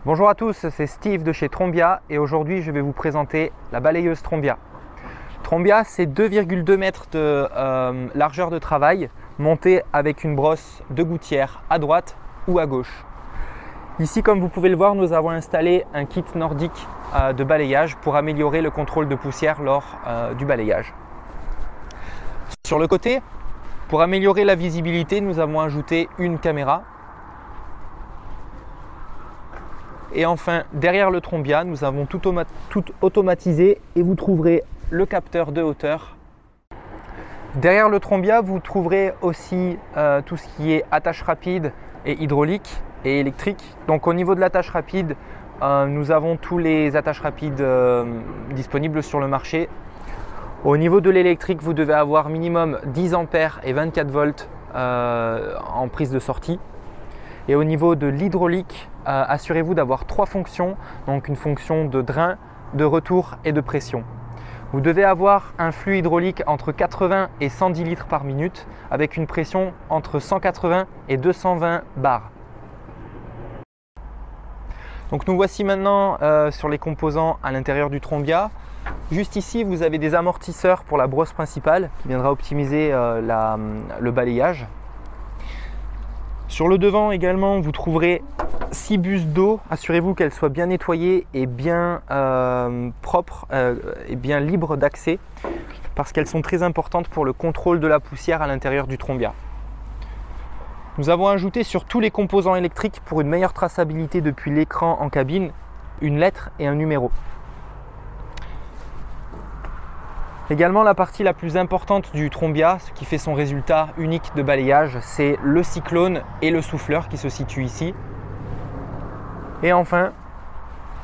Bonjour à tous, c'est Steve de chez Trombia et aujourd'hui je vais vous présenter la balayeuse Trombia. Trombia, c'est 2,2 mètres de largeur de travail montée avec une brosse de gouttière à droite ou à gauche. Ici, comme vous pouvez le voir, nous avons installé un kit nordique de balayage pour améliorer le contrôle de poussière lors du balayage. Sur le côté, pour améliorer la visibilité, nous avons ajouté une caméra. Et enfin, derrière le Trombia, nous avons tout automatisé et vous trouverez le capteur de hauteur. Derrière le Trombia, vous trouverez aussi tout ce qui est attache rapide et hydraulique et électrique. Donc au niveau de l'attache rapide, nous avons tous les attaches rapides disponibles sur le marché. Au niveau de l'électrique, vous devez avoir minimum 10 ampères et 24 volts en prise de sortie. Et au niveau de l'hydraulique, assurez-vous d'avoir 3 fonctions, donc une fonction de drain, de retour et de pression. Vous devez avoir un flux hydraulique entre 80 et 110 litres par minute avec une pression entre 180 et 220 bars. Donc nous voici maintenant sur les composants à l'intérieur du Trombia. Juste ici, vous avez des amortisseurs pour la brosse principale qui viendra optimiser le balayage. Sur le devant également, vous trouverez 6 busses d'eau. Assurez-vous qu'elles soient bien nettoyées et bien propres et bien libres d'accès parce qu'elles sont très importantes pour le contrôle de la poussière à l'intérieur du Trombia. Nous avons ajouté sur tous les composants électriques pour une meilleure traçabilité depuis l'écran en cabine, une lettre et un numéro. Également, la partie la plus importante du Trombia, ce qui fait son résultat unique de balayage, c'est le cyclone et le souffleur qui se situent ici. Et enfin,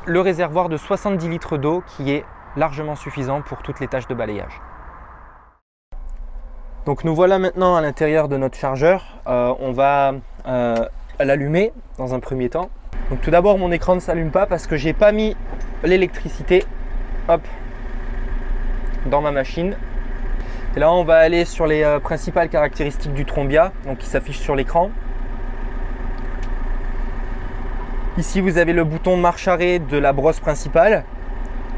le réservoir de 70 litres d'eau qui est largement suffisant pour toutes les tâches de balayage. Donc nous voilà maintenant à l'intérieur de notre chargeur. On va l'allumer dans un premier temps. Donc tout d'abord, mon écran ne s'allume pas parce que j'ai pas mis l'électricité. Hop, dans ma machine. Et là, on va aller sur les principales caractéristiques du Trombia, donc qui s'affichent sur l'écran. Ici, vous avez le bouton de marche arrêt de la brosse principale,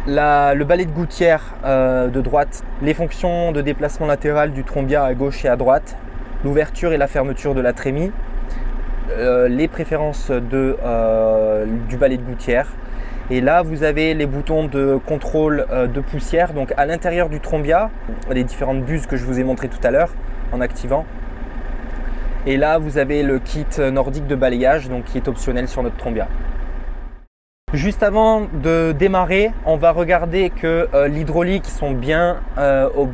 le balai de gouttière de droite, les fonctions de déplacement latéral du Trombia à gauche et à droite, l'ouverture et la fermeture de la trémie, les préférences du balai de gouttière. Et là, vous avez les boutons de contrôle de poussière. Donc à l'intérieur du Trombia, les différentes buses que je vous ai montrées tout à l'heure en activant. Et là, vous avez le kit nordique de balayage, donc qui est optionnel sur notre Trombia. Juste avant de démarrer, on va regarder que l'hydraulique sont bien au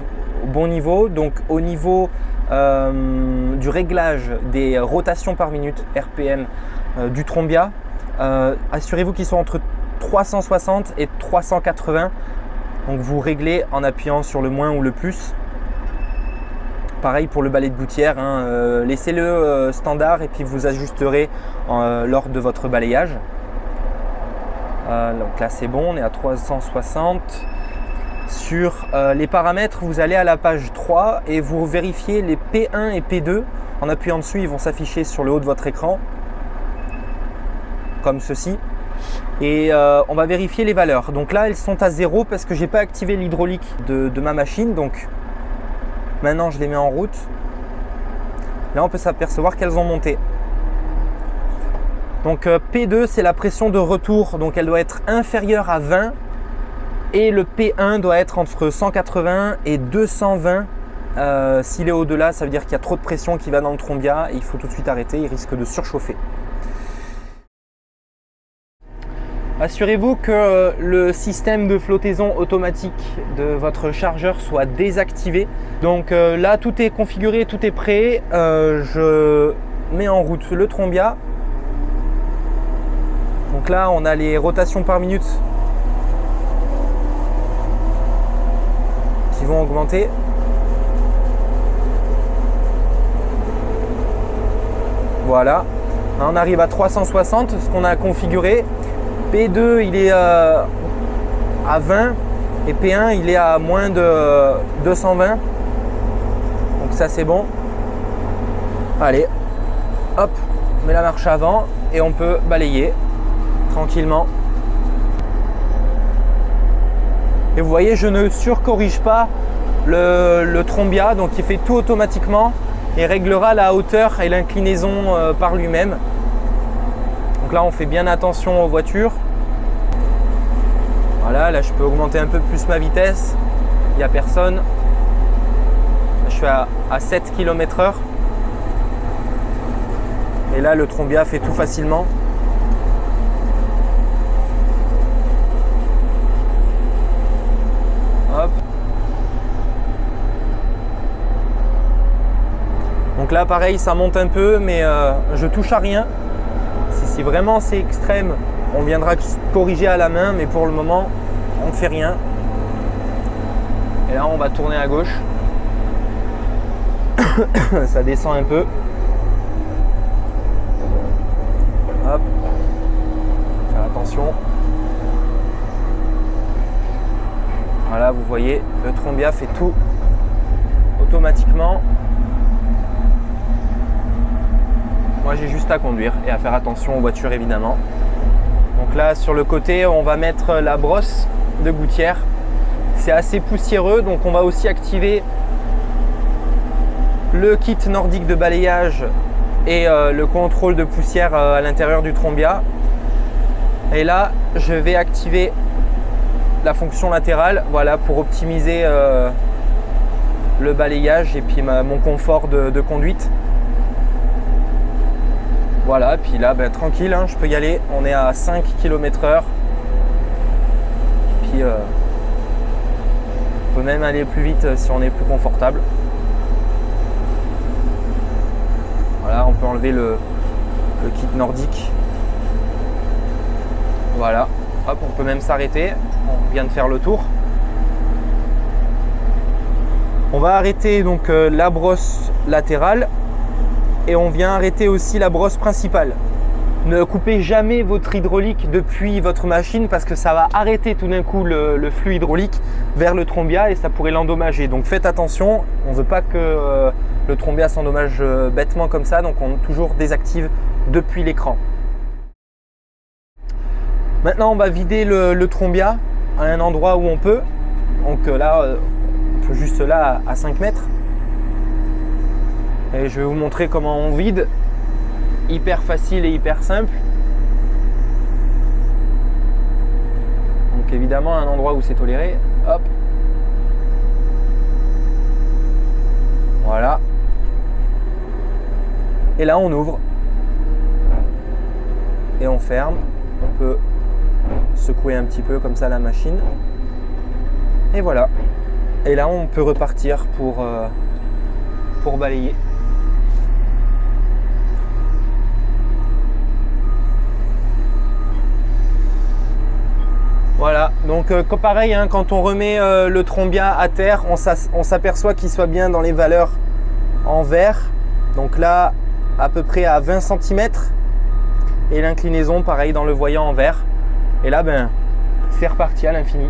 bon niveau. Donc au niveau du réglage des rotations par minute RPM du Trombia, assurez-vous qu'ils sont entre 360 et 380. Donc vous réglez en appuyant sur le moins ou le plus. Pareil pour le balai de gouttière, hein, laissez-le standard et puis vous ajusterez lors de votre balayage. Donc là c'est bon, on est à 360. Sur les paramètres, vous allez à la page 3 et vous vérifiez les P1 et P2. En appuyant dessus, ils vont s'afficher sur le haut de votre écran, comme ceci. Et on va vérifier les valeurs. Donc là, elles sont à 0 parce que je n'ai pas activé l'hydraulique de ma machine. Donc maintenant, je les mets en route. Là, on peut s'apercevoir qu'elles ont monté. Donc P2, c'est la pression de retour. Donc elle doit être inférieure à 20. Et le P1 doit être entre 180 et 220. S'il est au-delà, ça veut dire qu'il y a trop de pression qui va dans le Trombia et il faut tout de suite arrêter. Il risque de surchauffer. Assurez-vous que le système de flottaison automatique de votre chargeur soit désactivé. Donc là, tout est configuré, tout est prêt. Je mets en route le Trombia. Donc là, on a les rotations par minute qui vont augmenter. Voilà. Là, on arrive à 360, ce qu'on a configuré. P2 il est à 20 et P1 il est à moins de 220. Donc ça c'est bon. Allez, hop, on met la marche avant et on peut balayer tranquillement. Et vous voyez, je ne surcorrige pas le Trombia, donc il fait tout automatiquement et réglera la hauteur et l'inclinaison par lui-même. Donc là, on fait bien attention aux voitures. Voilà, là je peux augmenter un peu plus ma vitesse, il n'y a personne. Je suis à 7 km/h. Et là, le Trombia fait tout facilement. Hop. Donc là, pareil, ça monte un peu, mais je touche à rien. Si vraiment c'est extrême, on viendra corriger à la main, mais pour le moment, on ne fait rien. Et là, on va tourner à gauche. Ça descend un peu. Hop. Faire attention. Voilà, vous voyez, le Trombia fait tout automatiquement. Moi, j'ai juste à conduire et à faire attention aux voitures, évidemment. Donc là, sur le côté, on va mettre la brosse de gouttière. C'est assez poussiéreux, donc on va aussi activer le kit nordique de balayage et le contrôle de poussière à l'intérieur du Trombia. Et là, je vais activer la fonction latérale, voilà, pour optimiser le balayage et puis mon confort de conduite. Voilà, puis là, ben, tranquille, hein, je peux y aller. On est à 5 km/h. Puis on peut même aller plus vite si on est plus confortable. Voilà, on peut enlever le kit nordique. Voilà, hop, on peut même s'arrêter. On vient de faire le tour. On va arrêter donc la brosse latérale et on vient arrêter aussi la brosse principale. Ne coupez jamais votre hydraulique depuis votre machine parce que ça va arrêter tout d'un coup le flux hydraulique vers le Trombia et ça pourrait l'endommager. Donc faites attention, on ne veut pas que le Trombia s'endommage bêtement comme ça, donc on toujours désactive depuis l'écran. Maintenant on va vider le Trombia à un endroit où on peut. Donc là, on peut juste là à 5 mètres. Et je vais vous montrer comment on vide. Hyper facile et hyper simple. Donc évidemment un endroit où c'est toléré. Hop. Voilà. Et là on ouvre. Et on ferme. On peut secouer un petit peu comme ça la machine. Et voilà. Et là on peut repartir pour balayer. Voilà, donc pareil, hein, quand on remet le Trombia à terre, on s'aperçoit qu'il soit bien dans les valeurs en vert. Donc là, à peu près à 20 cm. Et l'inclinaison, pareil, dans le voyant en vert. Et là, ben, c'est reparti à l'infini.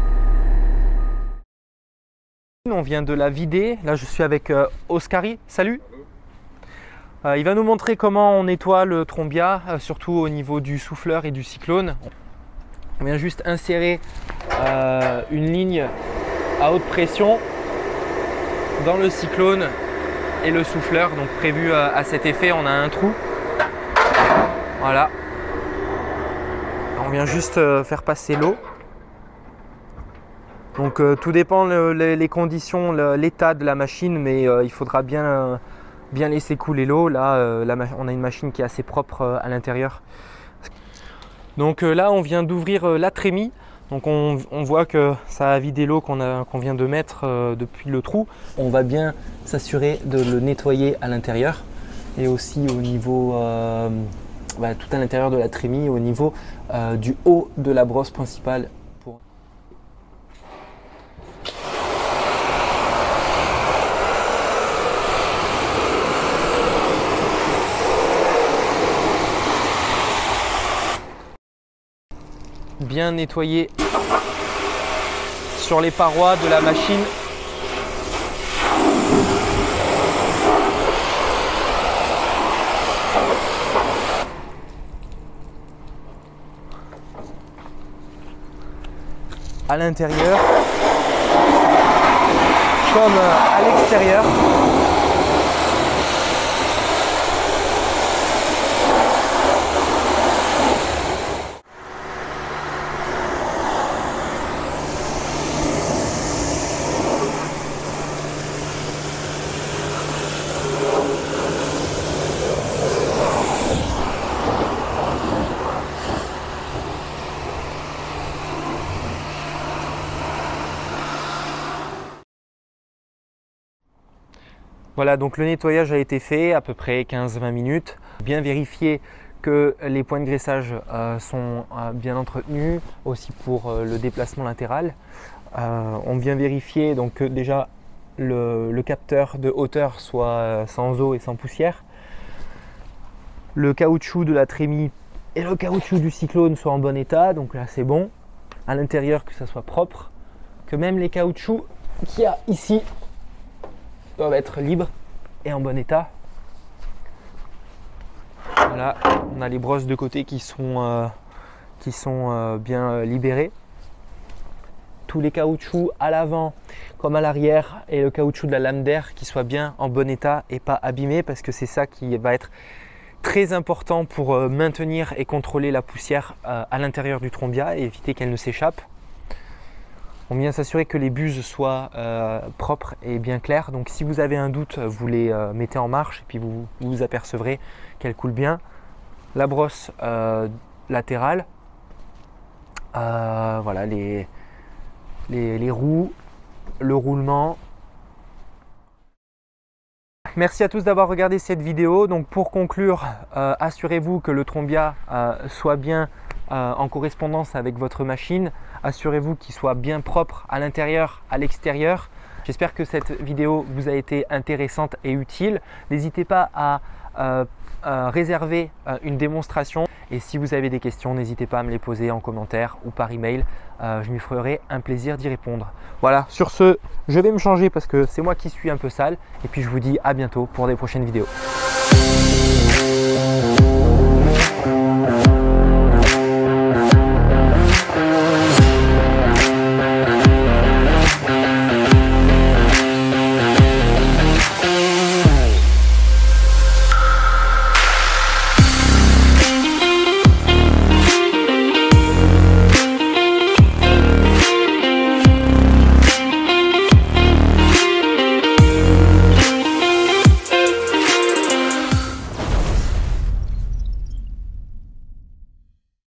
On vient de la vider. Là, je suis avec Oskari. Salut. Il va nous montrer comment on nettoie le Trombia, surtout au niveau du souffleur et du cyclone. On vient juste insérer une ligne à haute pression dans le cyclone et le souffleur. Donc prévu à cet effet, on a un trou. Voilà. On vient juste faire passer l'eau. Donc tout dépend les conditions, l'état de la machine, mais il faudra bien laisser couler l'eau. Là, on a une machine qui est assez propre à l'intérieur. Donc là, on vient d'ouvrir la trémie. Donc on voit que ça a vidé l'eau qu'on vient de mettre depuis le trou. On va bien s'assurer de le nettoyer à l'intérieur et aussi au niveau, tout à l'intérieur de la trémie, au niveau du haut de la brosse principale. Bien nettoyer sur les parois de la machine. à l'intérieur comme à l'extérieur. Voilà, donc le nettoyage a été fait à peu près 15-20 minutes. Bien vérifier que les points de graissage sont bien entretenus, aussi pour le déplacement latéral. On vient vérifier donc que déjà le capteur de hauteur soit sans eau et sans poussière. Le caoutchouc de la trémie et le caoutchouc du cyclone soient en bon état, donc là c'est bon. À l'intérieur que ça soit propre, que même les caoutchoucs qu'il y a ici doivent être libres et en bon état. Voilà, on a les brosses de côté qui sont bien libérées. Tous les caoutchoucs à l'avant comme à l'arrière et le caoutchouc de la lame d'air qui soit bien en bon état et pas abîmé, parce que c'est ça qui va être très important pour maintenir et contrôler la poussière à l'intérieur du Trombia et éviter qu'elle ne s'échappe. On vient s'assurer que les buses soient propres et bien claires. Donc si vous avez un doute, vous les mettez en marche et puis vous vous apercevrez qu'elles coulent bien. La brosse latérale, voilà les roues, le roulement. Merci à tous d'avoir regardé cette vidéo. Donc pour conclure, assurez-vous que le Trombia soit bien en correspondance avec votre machine. Assurez-vous qu'il soit bien propre à l'intérieur, à l'extérieur. J'espère que cette vidéo vous a été intéressante et utile. N'hésitez pas à réserver une démonstration. Et si vous avez des questions, n'hésitez pas à me les poser en commentaire ou par email. Je me ferai un plaisir d'y répondre. Voilà, sur ce, je vais me changer parce que c'est moi qui suis un peu sale. Et puis je vous dis à bientôt pour des prochaines vidéos.